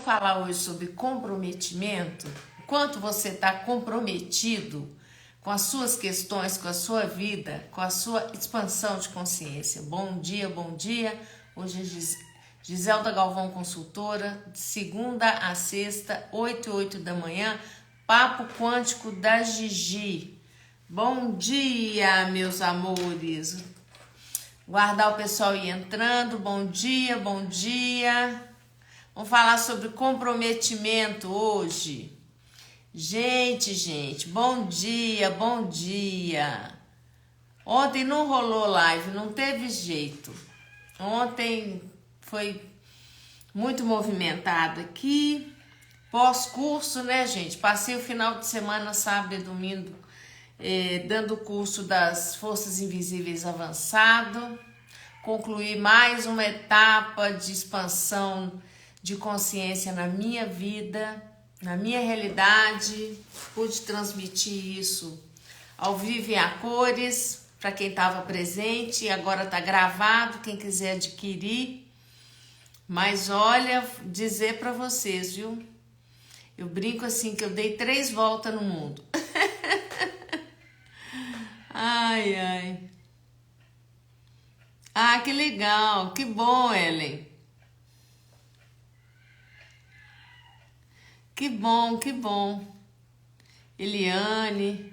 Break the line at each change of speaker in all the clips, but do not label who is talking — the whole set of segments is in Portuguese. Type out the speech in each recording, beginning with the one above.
Falar hoje sobre comprometimento, quanto você está comprometido com as suas questões, com a sua vida, com a sua expansão de consciência. Bom dia, bom dia. Hoje é Giselda Galvão, consultora, de segunda a sexta, 8 e 8 da manhã, Papo Quântico da Gigi. Bom dia, meus amores. Guardar o pessoal ir entrando. Bom dia, bom dia. Vamos falar sobre comprometimento hoje. Gente, bom dia, bom dia. Ontem não rolou live, não teve jeito. Ontem foi muito movimentado aqui. Pós-curso, né, gente? Passei o final de semana, sábado e domingo, dando o curso das Forças Invisíveis Avançado. Concluí mais uma etapa de expansão de consciência na minha vida, na minha realidade. Pude transmitir isso ao vivo e a cores para quem estava presente, e agora está gravado, quem quiser adquirir. Mas olha, dizer para vocês, viu? Eu brinco assim que eu dei 3 voltas no mundo. Ai. Ah, que legal, que bom, Ellen. Que bom. Eliane,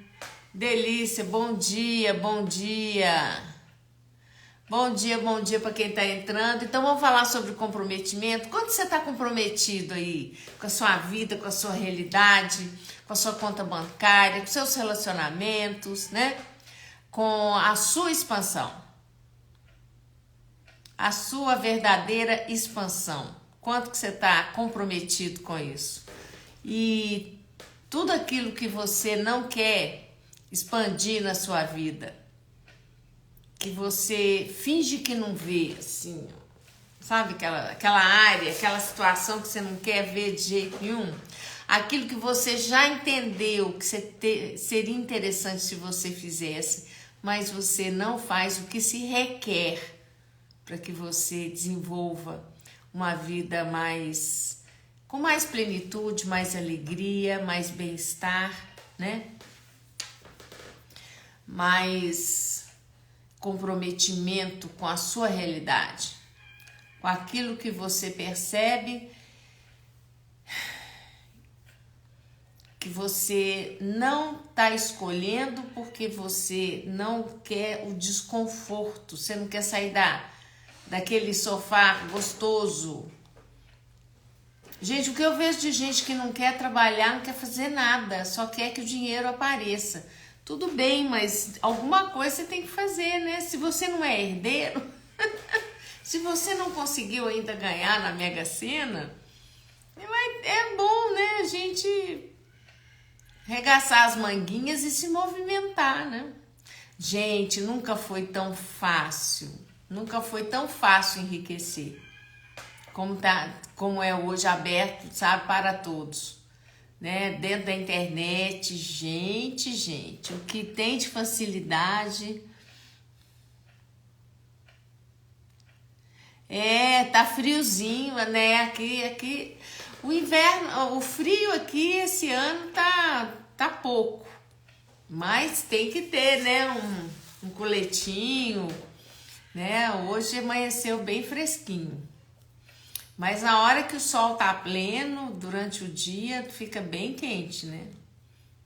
delícia, bom dia. Bom dia para quem está entrando. Então vamos falar sobre comprometimento. Quanto você está comprometido aí com a sua vida, com a sua realidade, com a sua conta bancária, com seus relacionamentos, né? Com a sua expansão, a sua verdadeira expansão. Quanto que você está comprometido com isso? E tudo aquilo que você não quer expandir na sua vida, que você finge que não vê, assim, sabe? Aquela área, aquela situação que você não quer ver de jeito nenhum. Aquilo que você já entendeu que seria interessante se você fizesse, mas você não faz o que se requer para que você desenvolva uma vida com mais plenitude, mais alegria, mais bem-estar, né? Mais comprometimento com a sua realidade, com aquilo que você percebe que você não está escolhendo porque você não quer o desconforto, você não quer sair daquele sofá gostoso. Gente, o que eu vejo de gente que não quer trabalhar, não quer fazer nada, só quer que o dinheiro apareça. Tudo bem, mas alguma coisa você tem que fazer, né? Se você não é herdeiro, se você não conseguiu ainda ganhar na Mega Sena, é bom, né? A gente regaçar as manguinhas e se movimentar, né? Gente, nunca foi tão fácil enriquecer como é hoje, aberto, sabe, para todos, né? Dentro da internet, gente, o que tem de facilidade. Tá friozinho, né? Aqui o inverno, o frio aqui esse ano tá pouco, mas tem que ter, né? Um coletinho, né? Hoje amanheceu bem fresquinho. Mas na hora que o sol tá pleno, durante o dia, fica bem quente, né?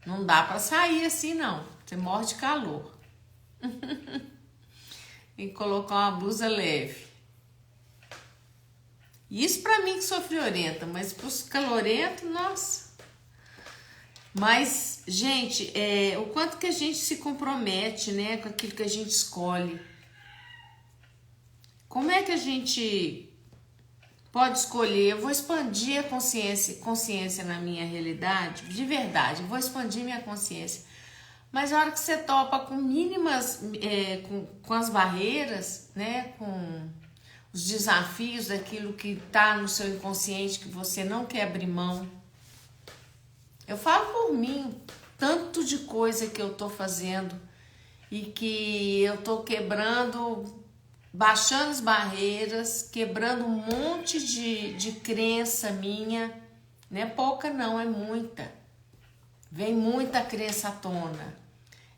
Não dá pra sair assim, não. Você morre de calor. Tem que colocar uma blusa leve. Isso pra mim que sou friorenta, mas pros calorentos, nossa. Mas, gente, o quanto que a gente se compromete, né, com aquilo que a gente escolhe. Como é que a gente pode escolher? Eu vou expandir a consciência na minha realidade, de verdade, eu vou expandir minha consciência. Mas na hora que você topa com mínimas, com as barreiras, né, com os desafios daquilo que tá no seu inconsciente, que você não quer abrir mão. Eu falo por mim, tanto de coisa que eu tô fazendo e que eu tô quebrando baixando as barreiras, quebrando um monte de crença minha. Não é pouca não, é muita. Vem muita crença à tona.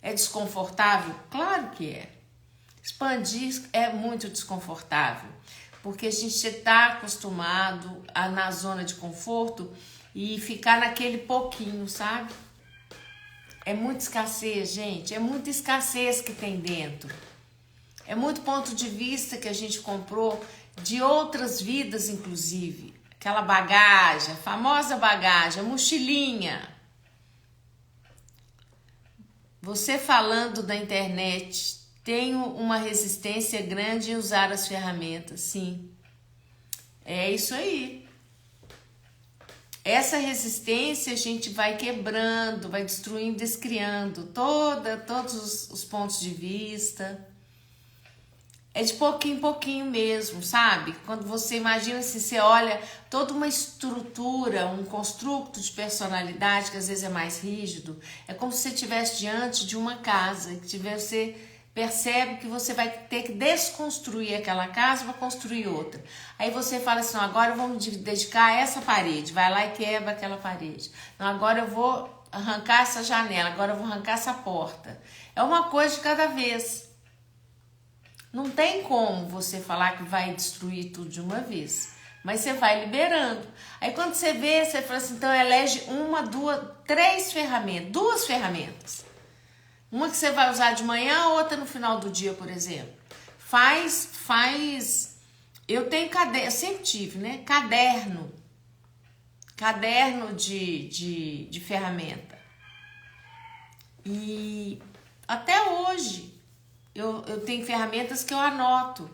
É desconfortável? Claro que é. Expandir é muito desconfortável, porque a gente está acostumado a na zona de conforto e ficar naquele pouquinho, sabe? É muita escassez, gente, é muita escassez que tem dentro. É muito ponto de vista que a gente comprou de outras vidas, inclusive. Aquela bagagem, a famosa bagagem, a mochilinha. Você falando da internet, tenho uma resistência grande em usar as ferramentas, sim. É isso aí. Essa resistência a gente vai quebrando, vai destruindo, descriando todos os pontos de vista. É de pouquinho em pouquinho mesmo, sabe? Quando você imagina assim, você olha toda uma estrutura, um construto de personalidade que às vezes é mais rígido, é como se você estivesse diante de uma casa, que você percebe que você vai ter que desconstruir aquela casa para construir outra. Aí você fala assim, não, agora eu vou me dedicar a essa parede, vai lá e quebra aquela parede. Não, agora eu vou arrancar essa janela, agora eu vou arrancar essa porta. É uma coisa de cada vez. Não tem como você falar que vai destruir tudo de uma vez, mas você vai liberando. Aí quando você vê, você fala assim, então elege uma, duas, três ferramentas, duas ferramentas. Uma que você vai usar de manhã, outra no final do dia, por exemplo. Eu tenho caderno, eu sempre tive, né? Caderno de ferramenta. E até hoje eu tenho ferramentas que eu anoto.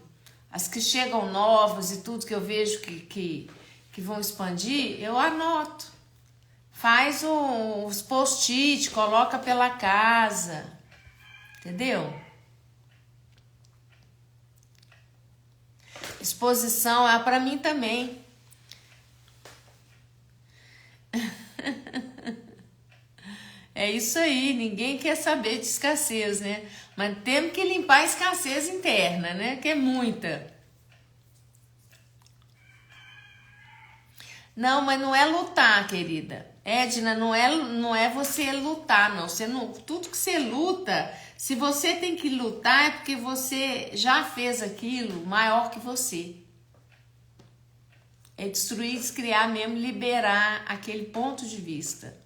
As que chegam novas e tudo que eu vejo que vão expandir, eu anoto. Faz os post-it, coloca pela casa. Entendeu? Exposição é para mim também. É isso aí, ninguém quer saber de escassez, né? Mas temos que limpar a escassez interna, né? Que é muita. Não, mas não é lutar, querida. Edna, não é você lutar, não. Tudo que você luta, se você tem que lutar é porque você já fez aquilo maior que você. É destruir, descriar mesmo, liberar aquele ponto de vista.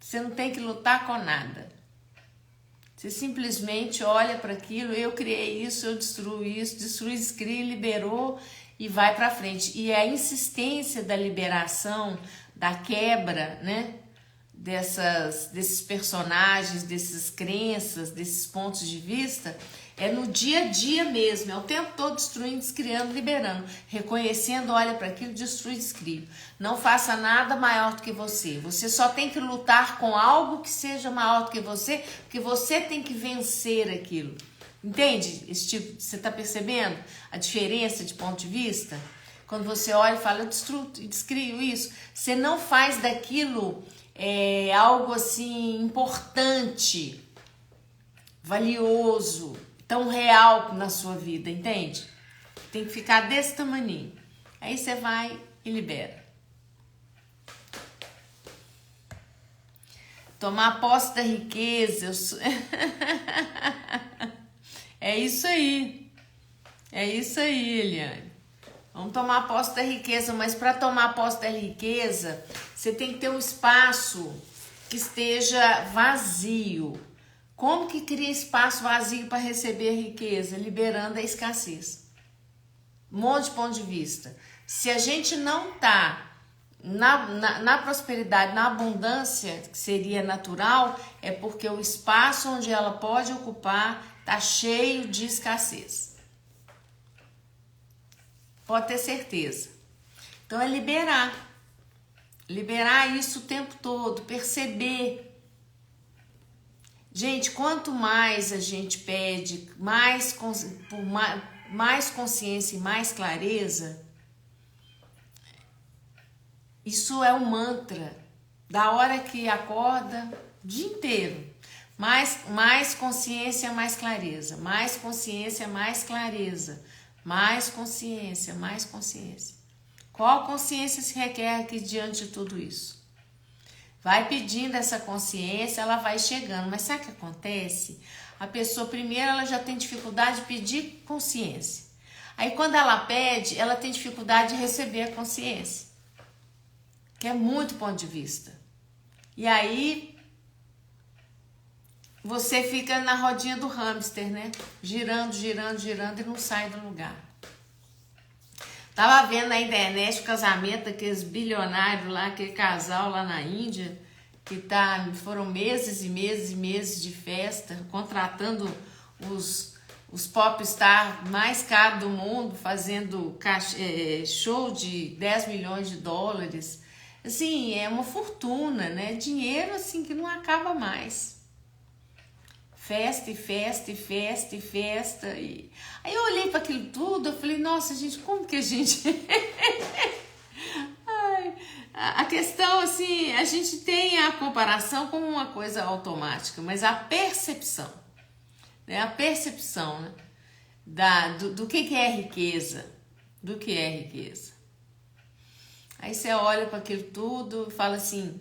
Você não tem que lutar com nada. Você simplesmente olha para aquilo, eu criei isso, eu destruo isso, destruí, descrie, liberou e vai para frente. E a insistência da liberação, da quebra, né? Desses personagens, dessas crenças, desses pontos de vista, é no dia a dia mesmo, é o tempo todo destruindo, descriando, liberando, reconhecendo, olha para aquilo, destrui, descreve. Não faça nada maior do que você. Você só tem que lutar com algo que seja maior do que você, porque você tem que vencer aquilo. Entende? Esse tipo, você está percebendo a diferença de ponto de vista? Quando você olha e fala, eu destruo e descrio isso, você não faz daquilo algo assim importante, valioso, tão real na sua vida, entende? Tem que ficar desse tamaninho. Aí você vai e libera. Tomar posse da riqueza. É isso aí. É isso aí, Eliane. Vamos tomar posse da riqueza, mas para tomar posse da riqueza, você tem que ter um espaço que esteja vazio. Como que cria espaço vazio para receber riqueza? Liberando a escassez. Um monte de ponto de vista. Se a gente não tá na prosperidade, na abundância, que seria natural, é porque o espaço onde ela pode ocupar tá cheio de escassez. Pode ter certeza. Então é liberar. Liberar isso o tempo todo, perceber. Gente, quanto mais a gente pede, mais consciência e mais clareza, isso é um mantra. Da hora que acorda, o dia inteiro. Mais consciência, mais clareza. Mais consciência, mais clareza. Mais consciência, mais consciência. Qual consciência se requer aqui diante de tudo isso? Vai pedindo essa consciência, ela vai chegando. Mas sabe o que acontece? A pessoa, primeiro, ela já tem dificuldade de pedir consciência. Aí, quando ela pede, ela tem dificuldade de receber a consciência. Que é muito ponto de vista. E aí, você fica na rodinha do hamster, né? Girando, girando, girando e não sai do lugar. Tava vendo na internet o casamento daqueles bilionários lá, aquele casal lá na Índia, que foram meses e meses e meses de festa, contratando os popstars mais caros do mundo, fazendo show de 10 milhões de dólares. Assim, é uma fortuna, né? Dinheiro assim que não acaba mais. Festa e festa e festa e festa. Aí eu olhei para aquilo tudo, eu falei, nossa, gente, como que a gente... Ai, a questão, assim, a gente tem a comparação como uma coisa automática, mas a percepção, né? A percepção, né? Do que é riqueza, do que é riqueza. Aí você olha para aquilo tudo e fala assim...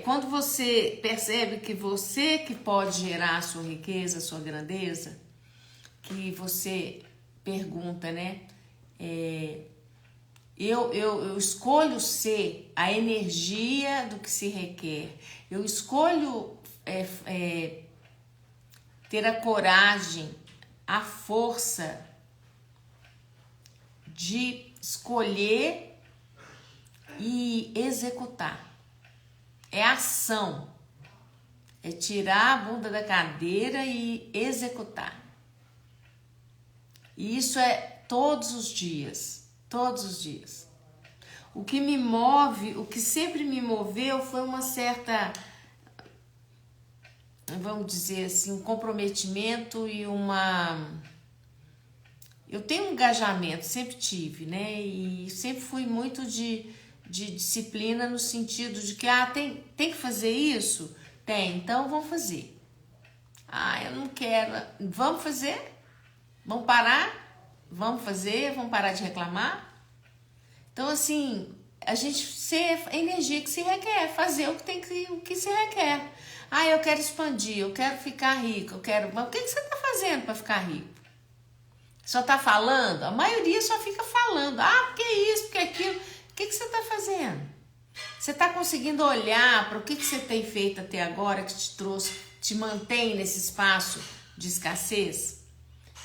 quando você percebe que você que pode gerar a sua riqueza, a sua grandeza, que você pergunta, né? Eu escolho ser a energia do que se requer. Eu escolho ter a coragem, a força de escolher e executar. É ação, é tirar a bunda da cadeira e executar. E isso é todos os dias, todos os dias. O que me move, o que sempre me moveu foi uma certa, vamos dizer assim, um comprometimento e eu tenho um engajamento, sempre tive, né? E sempre fui muito de disciplina no sentido de que tem que fazer isso? Tem, então vamos fazer. Eu não quero. Vamos fazer? Vamos parar? Vamos fazer? Vamos parar de reclamar? Então, assim, a gente ser a energia que se requer, fazer o que se requer. Eu quero expandir, eu quero ficar rico, Mas o que você está fazendo para ficar rico? Só está falando? A maioria só fica falando. Porque isso, porque aquilo. O que você está fazendo? Você está conseguindo olhar para o que você tem feito até agora que te mantém nesse espaço de escassez?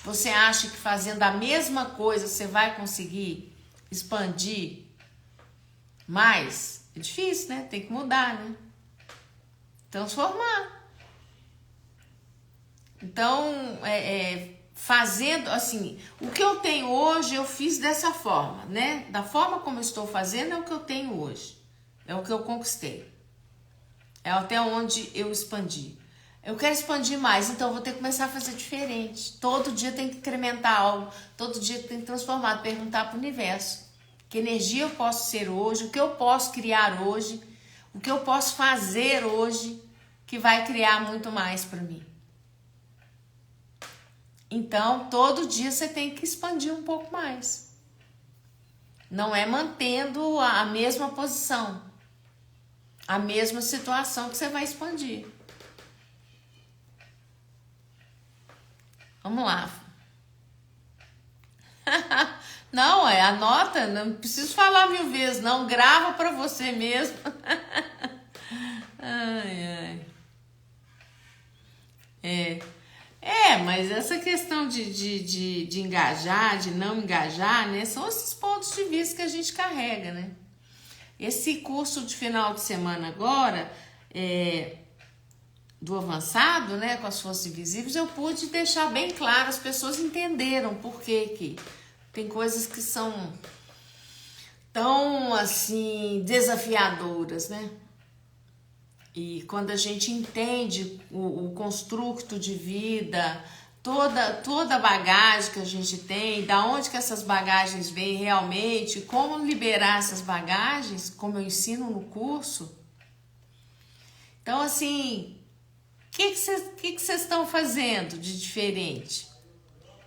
Você acha que fazendo a mesma coisa você vai conseguir expandir mais? É difícil, né? Tem que mudar, né? Transformar. Então, fazendo, assim, o que eu tenho hoje eu fiz dessa forma, né? Da forma como eu estou fazendo é o que eu tenho hoje. É o que eu conquistei. É até onde eu expandi. Eu quero expandir mais, então eu vou ter que começar a fazer diferente. Todo dia tem que incrementar algo, todo dia tem que transformar, perguntar para o universo. Que energia eu posso ser hoje, o que eu posso criar hoje, o que eu posso fazer hoje que vai criar muito mais para mim. Então, todo dia você tem que expandir um pouco mais. Não é mantendo a mesma posição, a mesma situação que você vai expandir. Vamos lá. Não, anota, não preciso falar 1000 vezes, não. Grava para você mesmo. Mas essa questão de engajar, de não engajar, né? São esses pontos de vista que a gente carrega, né? Esse curso de final de semana agora, do avançado, né? Com as forças invisíveis, eu pude deixar bem claro, as pessoas entenderam por que tem coisas que são tão, assim, desafiadoras, né? E quando a gente entende o construto de vida, toda a bagagem que a gente tem, da onde que essas bagagens vêm realmente, como liberar essas bagagens, como eu ensino no curso. Então, assim, o que vocês estão fazendo de diferente?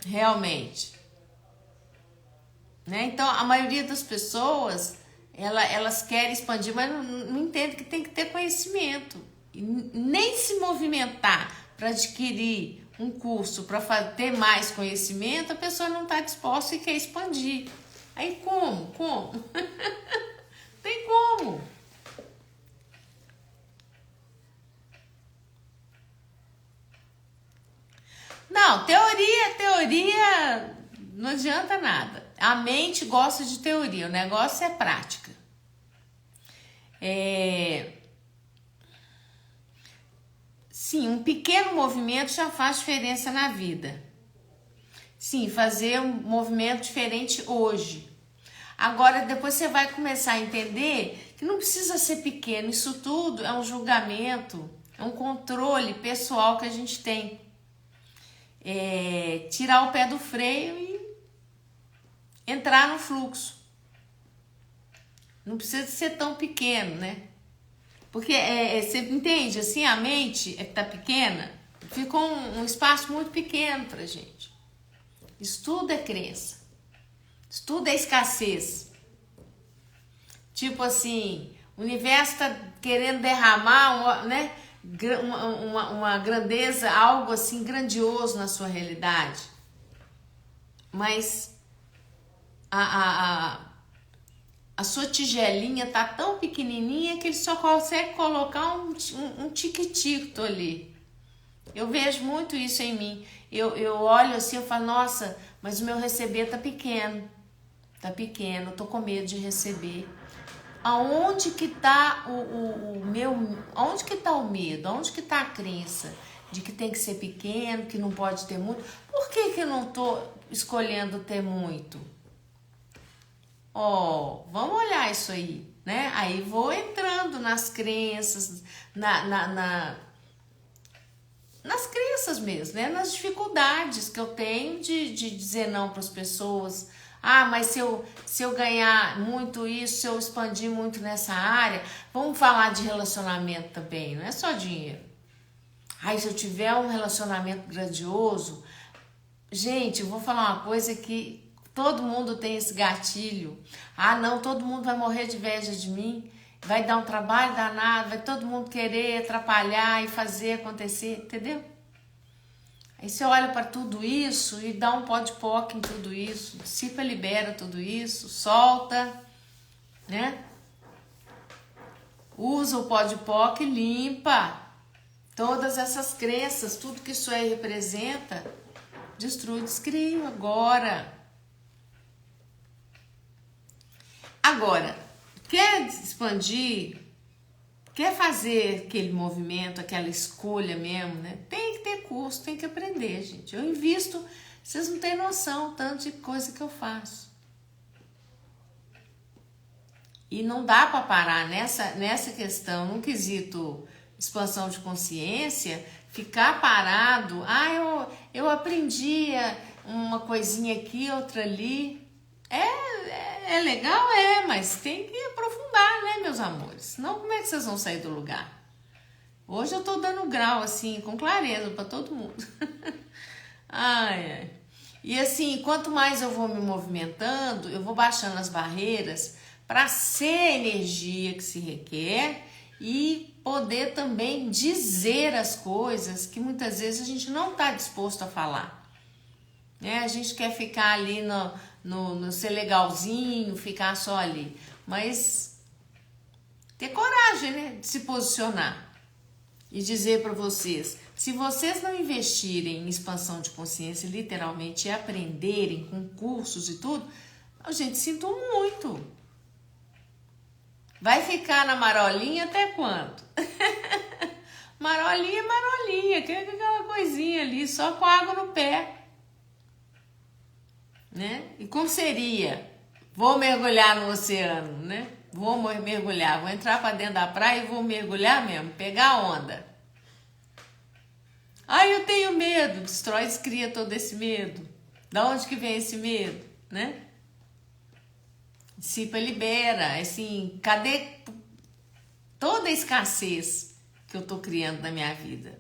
Realmente. né? Então, a maioria das pessoas, elas querem expandir, mas não entende que tem que ter conhecimento. E nem se movimentar para adquirir um curso, para ter mais conhecimento, a pessoa não está disposta e quer expandir. Aí como? Como? Tem como? Não, teoria não adianta nada. A mente gosta de teoria, o negócio é prática. Sim, um pequeno movimento já faz diferença na vida. Sim, fazer um movimento diferente hoje. Agora, depois você vai começar a entender que não precisa ser pequeno. Isso tudo é um julgamento, é um controle pessoal que a gente tem. Tirar o pé do freio e entrar no fluxo. Não precisa ser tão pequeno, né? Porque você entende, assim, a mente tá pequena, ficou um espaço muito pequeno pra gente. Isso tudo é crença. Isso tudo é escassez. Tipo assim, o universo tá querendo derramar, né, uma grandeza, algo assim grandioso na sua realidade. Mas a sua tigelinha tá tão pequenininha que ele só consegue colocar um tiquitito ali. Eu vejo muito isso em mim. Eu olho assim, eu falo, nossa, mas o meu receber tá pequeno. Tá pequeno, eu tô com medo de receber. Aonde que tá aonde que tá o medo? Aonde que tá a crença de que tem que ser pequeno, que não pode ter muito? Por que eu não tô escolhendo ter muito? Vamos olhar isso aí, né? Aí vou entrando nas crenças, nas crenças mesmo, né? Nas dificuldades que eu tenho de dizer não para as pessoas. Mas se eu ganhar muito isso, se eu expandir muito nessa área, vamos falar de relacionamento também, não é só dinheiro. Se eu tiver um relacionamento grandioso, gente, eu vou falar uma coisa que todo mundo tem esse gatilho. Não, todo mundo vai morrer de inveja de mim, vai dar um trabalho danado, vai todo mundo querer atrapalhar e fazer acontecer, entendeu? Aí você olha para tudo isso e dá um pó de poca em tudo isso, dissipa, libera tudo isso, solta, né? Usa o pó de poca e limpa todas essas crenças, tudo que isso aí representa, destrui, descria agora. Agora, quer expandir, quer fazer aquele movimento, aquela escolha mesmo, né? Tem que ter curso, tem que aprender, gente. Eu invisto, vocês não têm noção tanto de coisa que eu faço. E não dá para parar nessa questão, no quesito expansão de consciência, ficar parado. Eu aprendi uma coisinha aqui, outra ali. É legal, mas tem que aprofundar, né, meus amores? Senão, como é que vocês vão sair do lugar? Hoje eu tô dando grau, assim, com clareza para todo mundo. E assim, quanto mais eu vou me movimentando, eu vou baixando as barreiras para ser a energia que se requer e poder também dizer as coisas que muitas vezes a gente não está disposto a falar. A gente quer ficar ali no ser legalzinho, ficar só ali. Mas ter coragem, né, de se posicionar e dizer para vocês, se vocês não investirem em expansão de consciência, literalmente, e aprenderem com cursos e tudo, gente, sinto muito. Vai ficar na marolinha até quando? Marolinha, que é aquela coisinha ali, só com água no pé. Né? E como seria? Vou mergulhar no oceano, né? Vou mergulhar, vou entrar para dentro da praia e vou mergulhar mesmo, pegar a onda. Eu tenho medo, destrói, cria todo esse medo. Da onde que vem esse medo, né? Dissipa, libera, assim, cadê toda a escassez que eu tô criando na minha vida?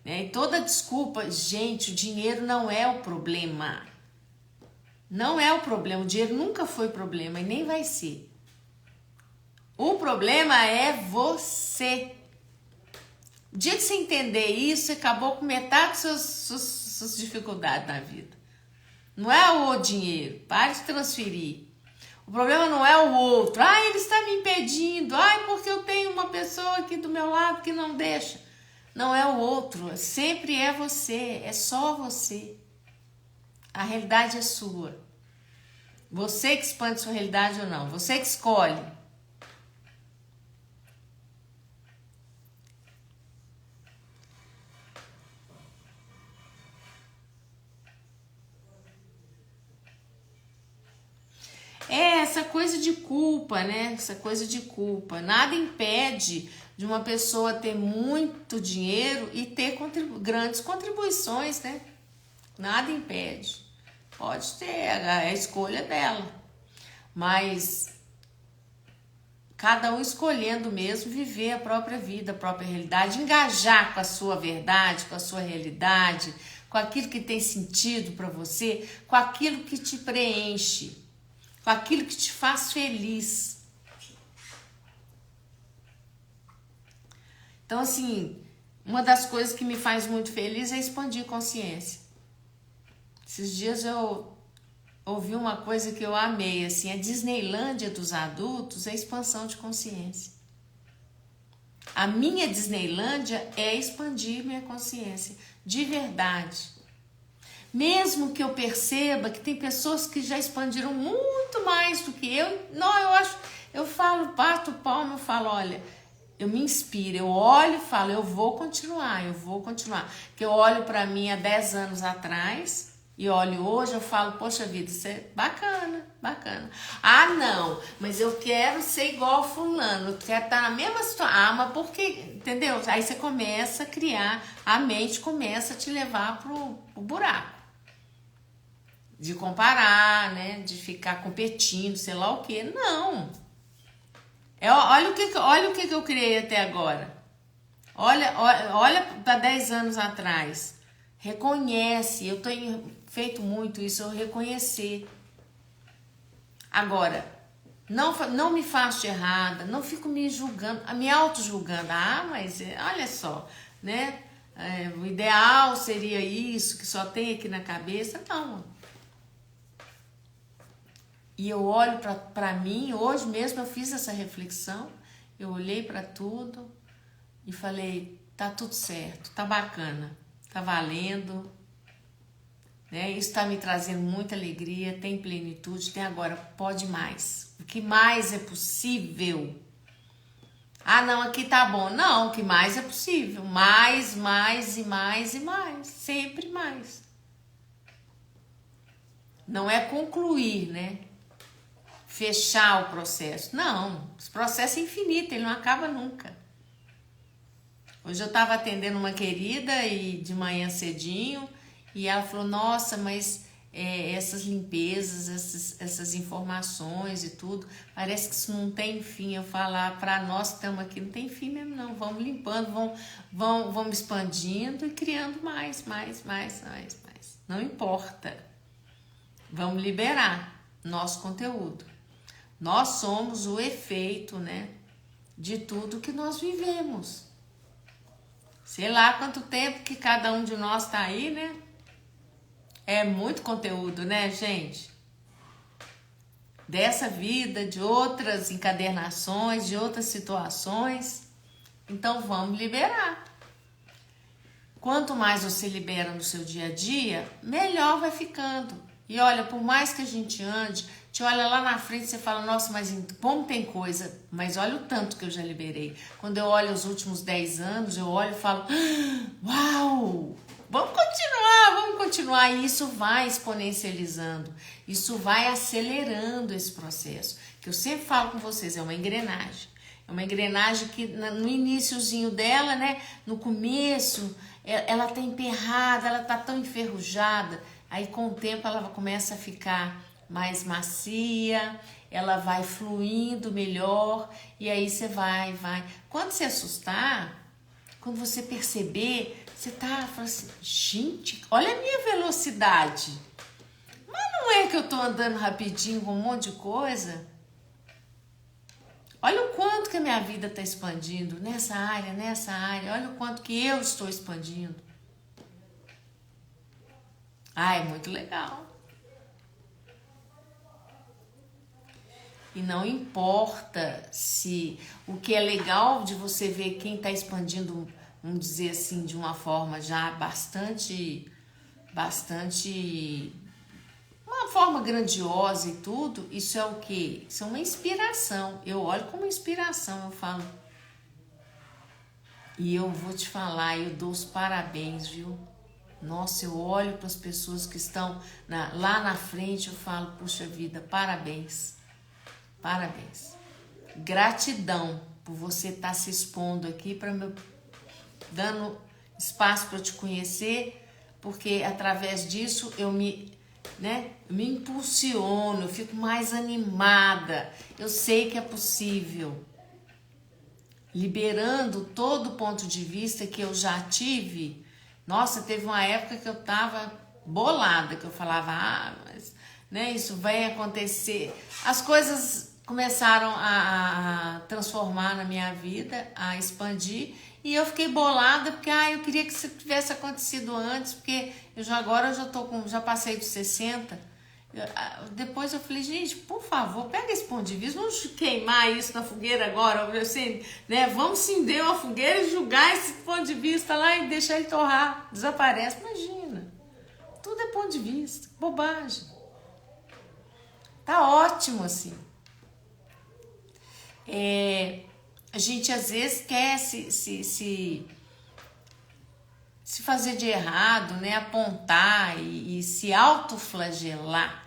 E toda desculpa, gente, o dinheiro não é o problema. Não é o problema. O dinheiro nunca foi problema e nem vai ser. O problema é você. O dia que você entender isso, você acabou com metade das suas dificuldades na vida. Não é o dinheiro. Pare de transferir. O problema não é o outro. Ele está me impedindo. Porque eu tenho uma pessoa aqui do meu lado que não deixa. Não é o outro. Sempre é você. É só você. A realidade é sua. Você que expande sua realidade ou não. Você que escolhe. Essa coisa de culpa, né? Essa coisa de culpa. Nada impede de uma pessoa ter muito dinheiro e ter grandes contribuições, né? Nada impede. Pode ter, é a escolha dela. Mas cada um escolhendo mesmo viver a própria vida, a própria realidade, engajar com a sua verdade, com a sua realidade, com aquilo que tem sentido para você, com aquilo que te preenche, com aquilo que te faz feliz. Então, assim, uma das coisas que me faz muito feliz é expandir consciência. Esses dias eu ouvi uma coisa que eu amei, assim, a Disneylândia dos adultos é expansão de consciência. A minha Disneylândia é expandir minha consciência, de verdade. Mesmo que eu perceba que tem pessoas que já expandiram muito mais do que eu, eu falo, bato o palmo, eu falo, olha, eu me inspiro, eu olho e falo, eu vou continuar. Que eu olho para mim há 10 anos atrás e olho hoje, eu falo, poxa vida, isso é bacana. Não, mas eu quero ser igual ao fulano, eu quero estar na mesma situação. Mas por quê? Entendeu? Aí você começa a criar, a mente começa a te levar pro buraco. De comparar, né? De ficar competindo, sei lá o quê. Não. Olha o que eu criei até agora. Olha para 10 anos atrás. Reconhece. Eu tenho feito muito isso, eu reconhecer. Agora, não me faço de errada, não fico me julgando, me auto-julgando. Mas olha só, né? O ideal seria isso, que só tem aqui na cabeça. Não. E eu olho para mim, hoje mesmo eu fiz essa reflexão, eu olhei para tudo e falei, tá tudo certo, tá bacana, tá valendo, né? Isso tá me trazendo muita alegria, tem plenitude, tem agora, pode mais. O que mais é possível? Não, aqui tá bom. Não, o que mais é possível? Mais, e mais, sempre mais. Não é concluir, né? Fechar o processo. Não, esse processo é infinito, ele não acaba nunca. Hoje eu estava atendendo uma querida e de manhã cedinho e ela falou, nossa, mas essas limpezas, essas informações e tudo, parece que isso não tem fim. Eu falar, para nós que estamos aqui, não tem fim mesmo não, vamos limpando, vamos expandindo e criando mais. Não importa, vamos liberar nosso conteúdo. Nós somos o efeito, né, de tudo que nós vivemos. Sei lá quanto tempo que cada um de nós tá aí, né? É muito conteúdo, né, gente? Dessa vida, de outras encadernações, de outras situações. Então vamos liberar. Quanto mais você libera no seu dia a dia, melhor vai ficando. E olha, por mais que a gente ande, te olha lá na frente e você fala, nossa, mas como tem coisa, mas olha o tanto que eu já liberei. Quando eu olho os últimos 10 anos, eu olho e falo, uau, vamos continuar. E isso vai exponencializando, isso vai acelerando esse processo. Que eu sempre falo com vocês, é uma engrenagem. É uma engrenagem que no iniciozinho dela, né, no começo, ela tá emperrada, ela tá tão enferrujada. Aí com o tempo ela começa a ficar mais macia, ela vai fluindo melhor e aí você vai. Quando você assustar, quando você perceber, você tá falando assim, gente, olha a minha velocidade. Mas Não é que eu tô andando rapidinho com um monte de coisa? Olha o quanto que a minha vida está expandindo nessa área. Olha o quanto que eu estou expandindo. É muito legal. E não importa se o que é legal de você ver quem está expandindo, vamos dizer assim, de uma forma já bastante, uma forma grandiosa e tudo, isso é o quê? Isso é uma inspiração. Eu olho como inspiração, eu falo. E eu vou te falar, eu dou os parabéns, viu? Nossa, eu olho para as pessoas que estão lá na frente, eu falo, puxa vida, parabéns. Parabéns. Gratidão por você estar se expondo aqui, para me dando espaço para eu te conhecer, porque através disso eu me impulsiono, eu fico mais animada. Eu sei que é possível. Liberando todo o ponto de vista que eu já tive. Nossa, teve uma época que eu tava bolada, que eu falava, mas isso vai acontecer. As coisas começaram a transformar na minha vida, a expandir, e eu fiquei bolada porque eu queria que isso tivesse acontecido antes, porque agora eu já passei dos 60. Depois eu falei, gente, por favor, pega esse ponto de vista, vamos queimar isso na fogueira agora, assim, vamos acender uma fogueira e julgar esse ponto de vista lá e deixar ele torrar, desaparece. Imagina, tudo é ponto de vista, bobagem. Tá ótimo assim. A gente às vezes quer se fazer de errado, apontar e se autoflagelar.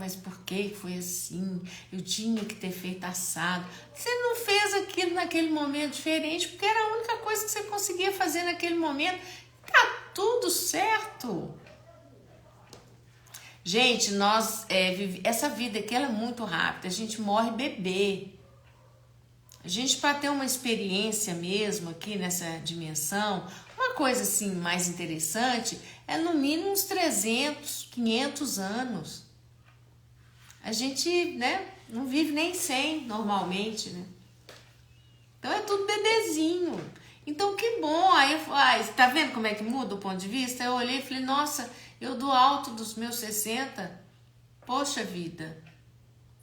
Mas por que foi assim? Eu tinha que ter feito assado. Você não fez aquilo naquele momento diferente porque era a única coisa que você conseguia fazer naquele momento. Tá tudo certo. Gente, essa vida aqui ela é muito rápida. A gente morre bebê. A gente, para ter uma experiência mesmo aqui nessa dimensão, uma coisa assim mais interessante, é no mínimo uns 300, 500 anos. A gente, não vive nem 100 normalmente, Então é tudo bebezinho. Então que bom. Aí tá vendo como é que muda o ponto de vista? Eu olhei e falei, nossa, eu do alto dos meus 60, poxa vida,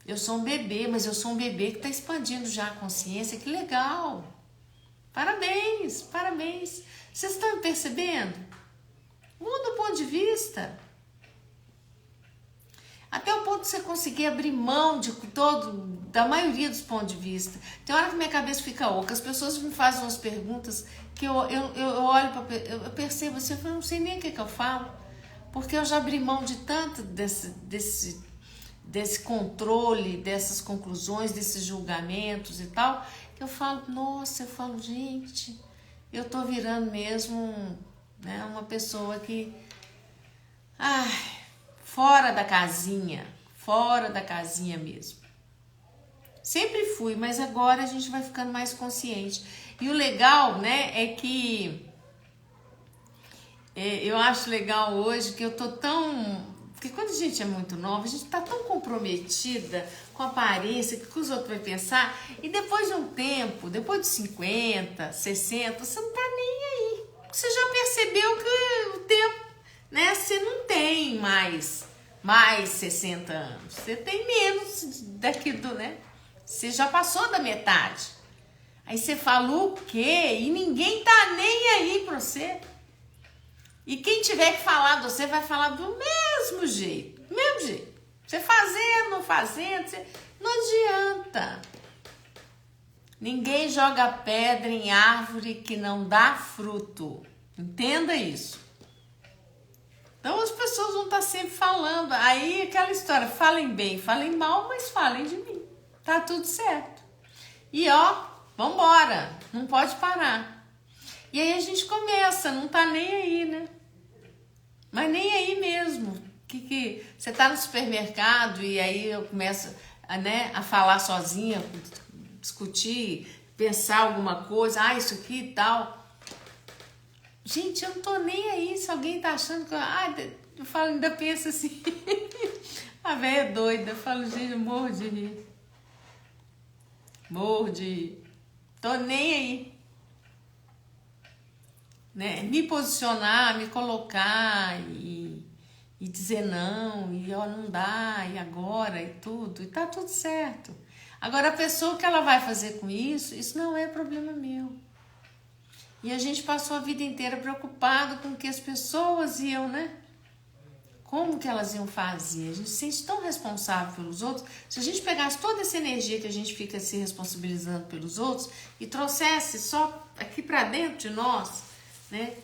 eu sou um bebê, mas eu sou um bebê que está expandindo já a consciência, que legal. Parabéns, parabéns. Vocês estão percebendo? Muda o ponto de vista. Até o ponto de você conseguir abrir mão da maioria dos pontos de vista. Tem hora que minha cabeça fica oca, as pessoas me fazem umas perguntas que eu olho, eu percebo assim, eu não sei nem o que eu falo, porque eu já abri mão de tanto desse controle, dessas conclusões, desses julgamentos e tal, que eu falo, gente, eu tô virando mesmo uma pessoa que, fora da casinha mesmo. Sempre fui, mas agora a gente vai ficando mais consciente. E o legal, é que eu acho legal hoje que eu tô tão... Porque quando a gente é muito nova, a gente tá tão comprometida com a aparência, que os outros vão pensar, e depois de um tempo, depois de 50, 60, você não tá nem aí. Você já percebeu que o tempo, você não tem mais 60 anos. Você tem menos daqui Você já passou da metade. Aí você falou o quê? E ninguém tá nem aí pra você. E quem tiver que falar de você vai falar do mesmo jeito. Você fazendo, não fazendo, não adianta. Ninguém joga pedra em árvore que não dá fruto. Entenda isso. Então as pessoas vão estar sempre falando. Aí aquela história, falem bem, falem mal, mas falem de mim. Tá tudo certo. E vambora. Não pode parar. E aí a gente começa, não tá nem aí, Mas nem aí mesmo. Que você tá no supermercado e aí eu começo a falar sozinha, discutir, pensar alguma coisa, isso aqui e tal. Gente, eu não tô nem aí se alguém tá achando que Eu falo, ainda penso assim, a velha é doida. Eu falo, gente, eu morro de rir. Morro de rir. Tô nem aí. Né? Me posicionar, me colocar e dizer não, e ó, não dá, e agora, e tudo, e tá tudo certo. Agora, a pessoa que ela vai fazer com isso não é problema meu. E a gente passou a vida inteira preocupado com o que as pessoas iam, né? Como que elas iam fazer? A gente se sente tão responsável pelos outros. Se a gente pegasse toda essa energia que a gente fica se responsabilizando pelos outros e trouxesse só aqui pra dentro de nós, né?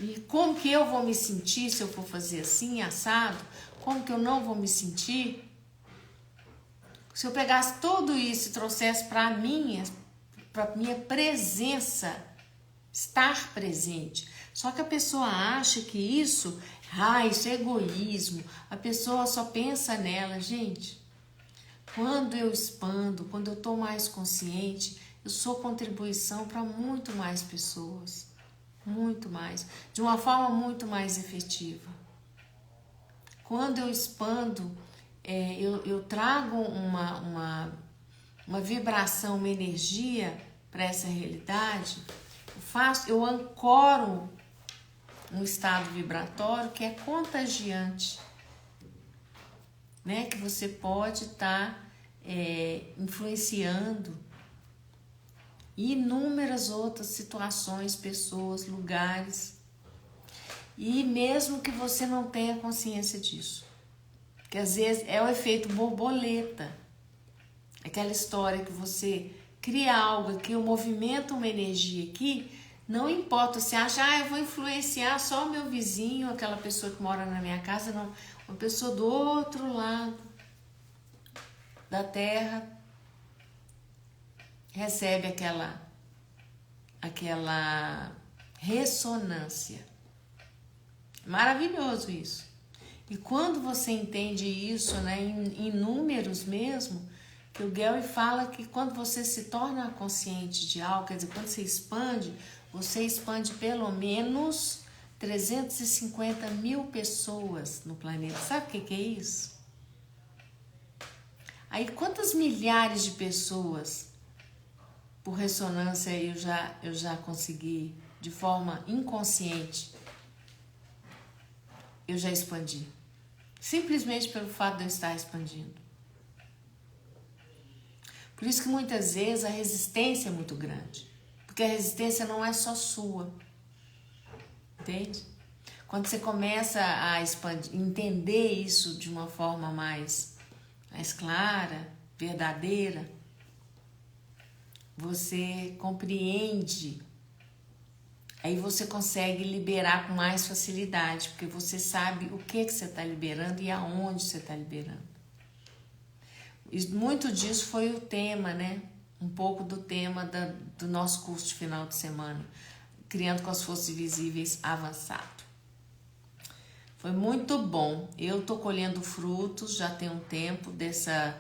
E como que eu vou me sentir se eu for fazer assim, assado? Como que eu não vou me sentir? Se eu pegasse tudo isso e trouxesse para minha presença, estar presente. Só que a pessoa acha que isso é egoísmo. A pessoa só pensa nela. Gente, quando eu expando, quando eu estou mais consciente, eu sou contribuição para muito mais pessoas. Muito mais. De uma forma muito mais efetiva. Quando eu expando, eu trago uma vibração, uma energia para essa realidade. Eu ancoro um estado vibratório que é contagiante, né? Que você pode estar influenciando inúmeras outras situações, pessoas, lugares, e mesmo que você não tenha consciência disso, que às vezes é o efeito borboleta, aquela história que você cria algo aqui, movimenta uma energia aqui, não importa, você acha, eu vou influenciar só o meu vizinho, aquela pessoa que mora na minha casa, não, uma pessoa do outro lado da terra recebe aquela ressonância. Maravilhoso isso. E quando você entende isso, né, em números mesmo, que o Gary fala que quando você se torna consciente de algo, quer dizer, quando você expande pelo menos 350 mil pessoas no planeta. Sabe o que é isso? Aí quantas milhares de pessoas por ressonância eu já consegui, de forma inconsciente, eu já expandi. Simplesmente pelo fato de eu estar expandindo. Por isso que muitas vezes a resistência é muito grande. Porque a resistência não é só sua. Entende? Quando você começa a expandir, entender isso de uma forma mais clara, verdadeira, você compreende. Aí você consegue liberar com mais facilidade, porque você sabe o que você está liberando e aonde você está liberando. E muito disso foi o tema, né? Um pouco do tema do nosso curso de final de semana, Criando com as Forças Invisíveis Avançado. Foi muito bom. Eu estou colhendo frutos, já tem um tempo dessa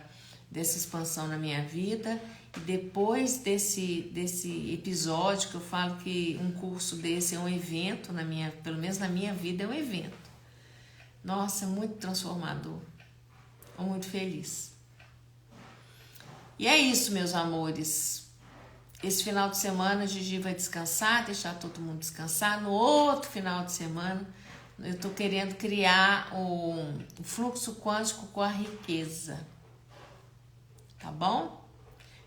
expansão na minha vida. E depois desse episódio que eu falo que um curso desse é um evento, pelo menos na minha vida é um evento. Nossa, muito transformador. Estou muito feliz. E é isso, meus amores. Esse final de semana a Gigi vai descansar, deixar todo mundo descansar. No outro final de semana eu estou querendo criar um fluxo quântico com a riqueza. Tá bom?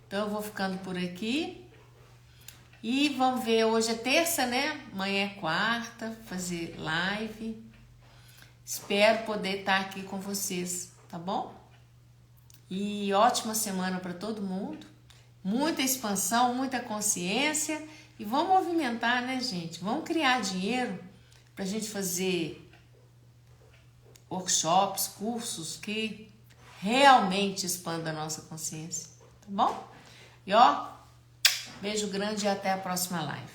Então eu vou ficando por aqui. E vamos ver, hoje é terça, né? Amanhã é quarta, fazer live. Espero poder estar aqui com vocês, tá bom? E ótima semana para todo mundo. Muita expansão, muita consciência. E vamos movimentar, né, gente? Vamos criar dinheiro para a gente fazer workshops, cursos que realmente expandam a nossa consciência, tá bom? E ó, beijo grande e até a próxima live.